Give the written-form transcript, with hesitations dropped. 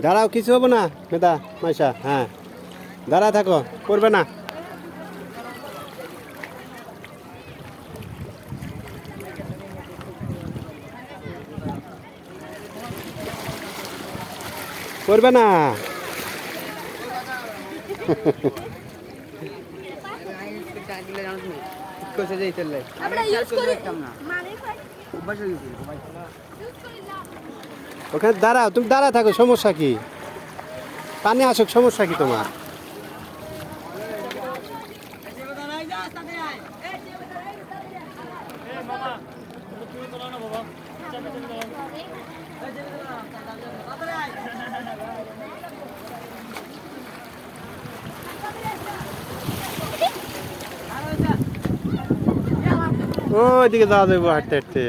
দাঁড়াও, কিছু হবো না মেদা মাইশা। হ্যাঁ, দাঁড়া থাকো, করবে না। করবে না। ওখানে দাঁড়াও, তুমি দাঁড়া থাকো, সমস্যা কি? পানি আসুক, সমস্যা কি তোমার? ওইদিকে যাওয়া যাবো হাঁটতে হাঁটতে।